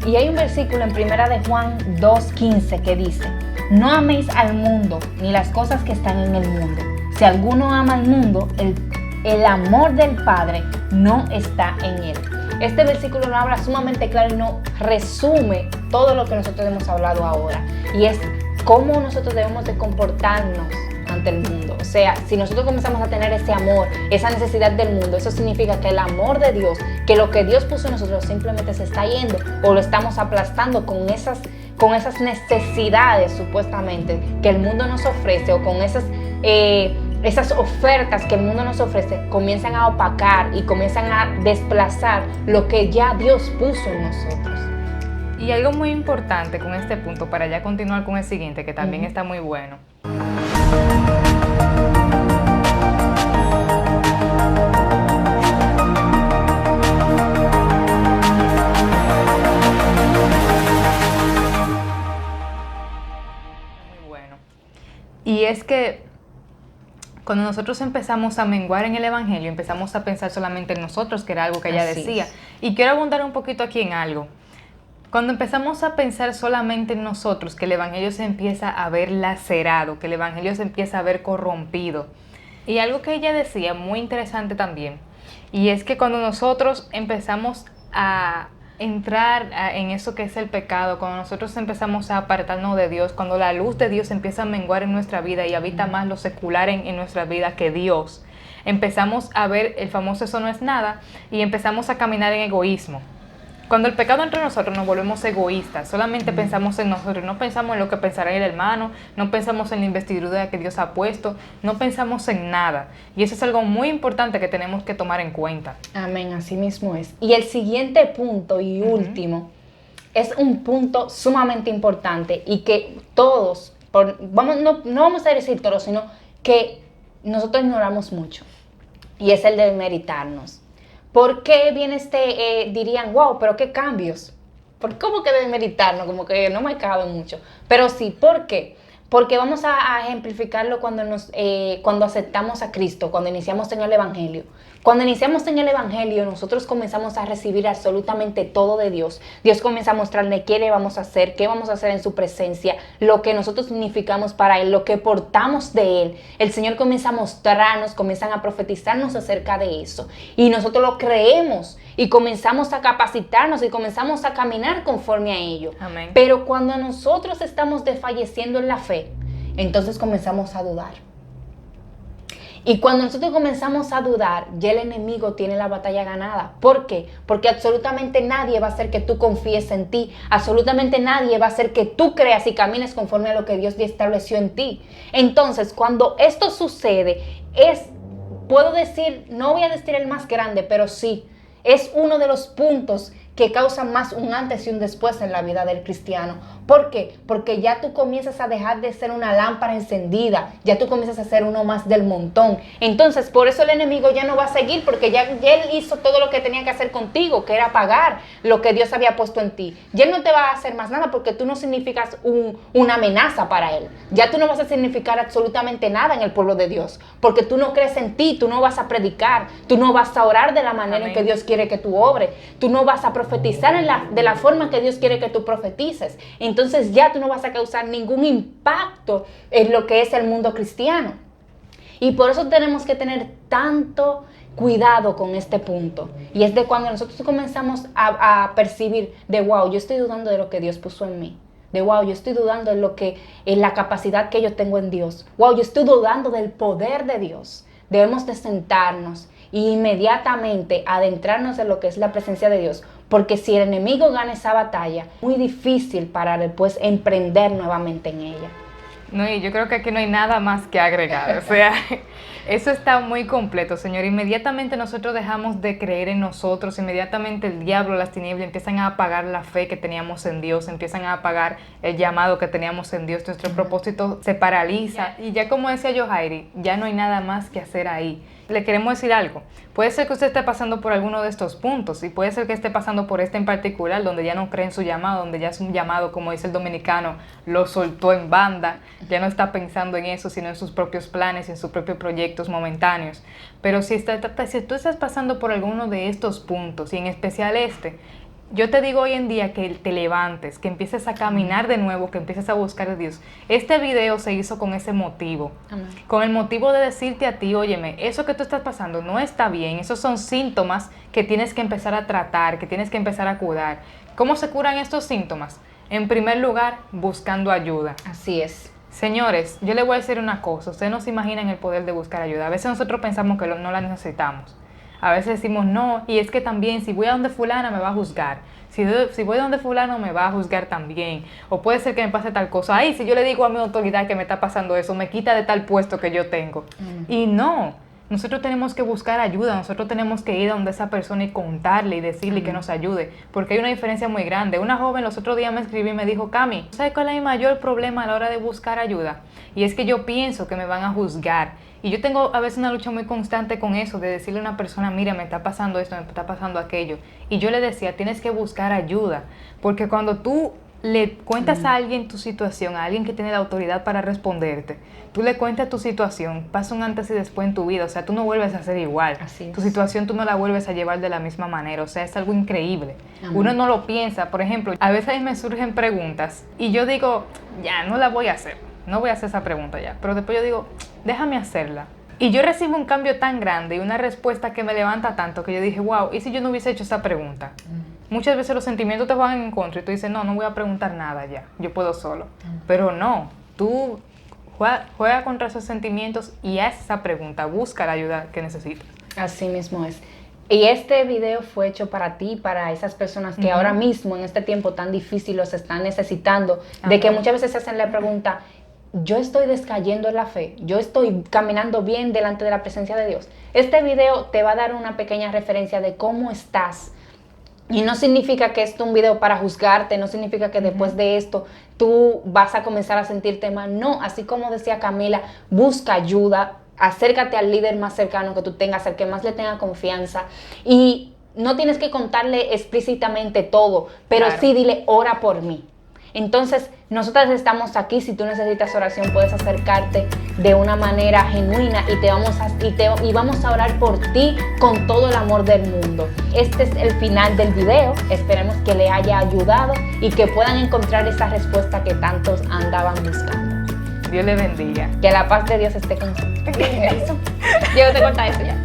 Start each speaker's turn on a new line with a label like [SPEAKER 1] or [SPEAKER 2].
[SPEAKER 1] Y hay un versículo en Primera de Juan 2:15 que dice: no améis al mundo ni las cosas que están en el mundo. Si alguno ama al mundo, el amor del Padre no está en él. Este versículo nos habla sumamente claro y nos resume todo lo que nosotros hemos hablado ahora. Y es cómo nosotros debemos de comportarnos ante el mundo. O sea, si nosotros comenzamos a tener ese amor, esa necesidad del mundo, eso significa que el amor de Dios, que lo que Dios puso en nosotros simplemente se está yendo o lo estamos aplastando con esas necesidades supuestamente que el mundo nos ofrece, o con esas ofertas que el mundo nos ofrece, comienzan a opacar y comienzan a desplazar lo que ya Dios puso en nosotros.
[SPEAKER 2] Y algo muy importante con este punto, para ya continuar con el siguiente, que también está muy bueno. Muy bueno. Y es que cuando nosotros empezamos a menguar en el Evangelio, empezamos a pensar solamente en nosotros, que era algo que ella decía. Y quiero abundar un poquito aquí en algo. Cuando empezamos a pensar solamente en nosotros, que el Evangelio se empieza a ver lacerado, que el Evangelio se empieza a ver corrompido. Y algo que ella decía, muy interesante también, y es que cuando nosotros empezamos a entrar en eso que es el pecado, cuando nosotros empezamos a apartarnos de Dios, cuando la luz de Dios empieza a menguar en nuestra vida y habita más lo secular en nuestra vida que Dios, empezamos a ver el famoso eso no es nada y empezamos a caminar en egoísmo. Cuando el pecado entra en nosotros nos volvemos egoístas, solamente pensamos en nosotros, no pensamos en lo que pensará el hermano, no pensamos en la investidura que Dios ha puesto, no pensamos en nada. Y eso es algo muy importante que tenemos que tomar en cuenta.
[SPEAKER 1] Amén, así mismo es. Y el siguiente punto y último es un punto sumamente importante y que todos, no vamos a decir todos, sino que nosotros ignoramos mucho. Y es el de meritarnos. ¿Por qué viene dirían, wow, pero qué cambios? ¿Cómo que de meditarnos? Como que no me cabe mucho. Pero sí, ¿por qué? Porque vamos a ejemplificarlo cuando aceptamos a Cristo, cuando iniciamos en el Evangelio. Cuando iniciamos en el Evangelio, nosotros comenzamos a recibir absolutamente todo de Dios. Dios comienza a mostrarle qué le vamos a hacer, qué vamos a hacer en su presencia, lo que nosotros significamos para Él, lo que portamos de Él. El Señor comienza a mostrarnos, comienzan a profetizarnos acerca de eso. Y nosotros lo creemos y comenzamos a capacitarnos y comenzamos a caminar conforme a ello.
[SPEAKER 2] Amén.
[SPEAKER 1] Pero cuando nosotros estamos desfalleciendo en la fe, entonces comenzamos a dudar. Y cuando nosotros comenzamos a dudar, ya el enemigo tiene la batalla ganada. ¿Por qué? Porque absolutamente nadie va a hacer que tú confíes en ti. Absolutamente nadie va a hacer que tú creas y camines conforme a lo que Dios ya estableció en ti. Entonces, cuando esto sucede, puedo decir, no voy a decir el más grande, pero sí, es uno de los puntos que causan más un antes y un después en la vida del cristiano. ¿Por qué? Porque ya tú comienzas a dejar de ser una lámpara encendida, ya tú comienzas a ser uno más del montón. Entonces, por eso el enemigo ya no va a seguir, porque ya él hizo todo lo que tenía que hacer contigo, que era apagar lo que Dios había puesto en ti. Ya él no te va a hacer más nada porque tú no significas una amenaza para él. Ya tú no vas a significar absolutamente nada en el pueblo de Dios, porque tú no crees en ti, tú no vas a predicar, tú no vas a orar de la manera en que Dios quiere que tú obres, tú no vas a profetizar de la forma que Dios quiere que tú profetices. Entonces ya tú no vas a causar ningún impacto en lo que es el mundo cristiano. Y por eso tenemos que tener tanto cuidado con este punto. Y es de cuando nosotros comenzamos a percibir de wow, yo estoy dudando de lo que Dios puso en mí. De wow, yo estoy dudando en la capacidad que yo tengo en Dios. Wow, yo estoy dudando del poder de Dios. Debemos de sentarnos e inmediatamente adentrarnos en lo que es la presencia de Dios. Porque si el enemigo gana esa batalla, es muy difícil para después emprender nuevamente en ella.
[SPEAKER 2] No, y yo creo que aquí no hay nada más que agregar. O sea, eso está muy completo, Señor. Inmediatamente nosotros dejamos de creer en nosotros, inmediatamente el diablo, las tinieblas empiezan a apagar la fe que teníamos en Dios, empiezan a apagar el llamado que teníamos en Dios, nuestro propósito se paraliza. Y ya como decía Yohairi, ya no hay nada más que hacer ahí. Le queremos decir algo. Puede ser que usted esté pasando por alguno de estos puntos y puede ser que esté pasando por este en particular, donde ya no cree en su llamado, donde ya es un llamado, como dice el dominicano, lo soltó en banda, ya no está pensando en eso, sino en sus propios planes, en sus propios proyectos momentáneos. Pero si tú estás pasando por alguno de estos puntos, y en especial yo te digo hoy en día que te levantes, que empieces a caminar de nuevo, que empieces a buscar a Dios. Este video se hizo con ese motivo, con el motivo de decirte a ti, óyeme, eso que tú estás pasando no está bien, esos son síntomas que tienes que empezar a tratar, que tienes que empezar a curar. ¿Cómo se curan estos síntomas? En primer lugar, buscando ayuda.
[SPEAKER 1] Así es.
[SPEAKER 2] Señores, yo les voy a decir una cosa, ustedes no se imaginan el poder de buscar ayuda. A veces nosotros pensamos que no la necesitamos. A veces decimos no, y es que también si voy a donde fulana me va a juzgar. Si voy a donde fulano me va a juzgar también. O puede ser que me pase tal cosa. Ay, si yo le digo a mi autoridad que me está pasando eso, me quita de tal puesto que yo tengo. Y no, nosotros tenemos que buscar ayuda, nosotros tenemos que ir a donde esa persona y contarle y decirle que nos ayude. Porque hay una diferencia muy grande. Una joven los otros días me escribió y me dijo, Cami, ¿sabes cuál es mi mayor problema a la hora de buscar ayuda? Y es que yo pienso que me van a juzgar. Y yo tengo a veces una lucha muy constante con eso, de decirle a una persona, mira, me está pasando esto, me está pasando aquello. Y yo le decía, tienes que buscar ayuda, porque cuando tú le cuentas a alguien tu situación, a alguien que tiene la autoridad para responderte, tú le cuentas tu situación, pasa un antes y después en tu vida, o sea, tú no vuelves a ser igual. Tu situación tú no la vuelves a llevar de la misma manera, o sea, es algo increíble. Uno no lo piensa, por ejemplo, a veces me surgen preguntas y yo digo, ya, no la voy a hacer, no voy a hacer esa pregunta ya, pero después yo digo, déjame hacerla. Y yo recibo un cambio tan grande y una respuesta que me levanta tanto que yo dije, wow, ¿y si yo no hubiese hecho esa pregunta? Muchas veces los sentimientos te juegan en contra y tú dices, no voy a preguntar nada ya, yo puedo solo. Pero no, tú juega contra esos sentimientos y haz esa pregunta, busca la ayuda que necesitas.
[SPEAKER 1] Así mismo es. Y este video fue hecho para ti, para esas personas que ahora mismo, en este tiempo tan difícil, los están necesitando, de que muchas veces se hacen la pregunta, yo estoy descayendo en la fe, yo estoy caminando bien delante de la presencia de Dios. Este video te va a dar una pequeña referencia de cómo estás. Y no significa que esto es un video para juzgarte, no significa que después de esto tú vas a comenzar a sentirte mal. No, así como decía Camila, busca ayuda, acércate al líder más cercano que tú tengas, al que más le tenga confianza. Y no tienes que contarle explícitamente todo, pero sí dile, ora por mí. Entonces, nosotras estamos aquí. Si tú necesitas oración, puedes acercarte de una manera genuina y vamos a orar por ti con todo el amor del mundo. Este es el final del video. Esperemos que le haya ayudado y que puedan encontrar esa respuesta que tantos andaban buscando.
[SPEAKER 2] Dios le bendiga.
[SPEAKER 1] Que la paz de Dios esté con ustedes. Diego, te corta eso ya.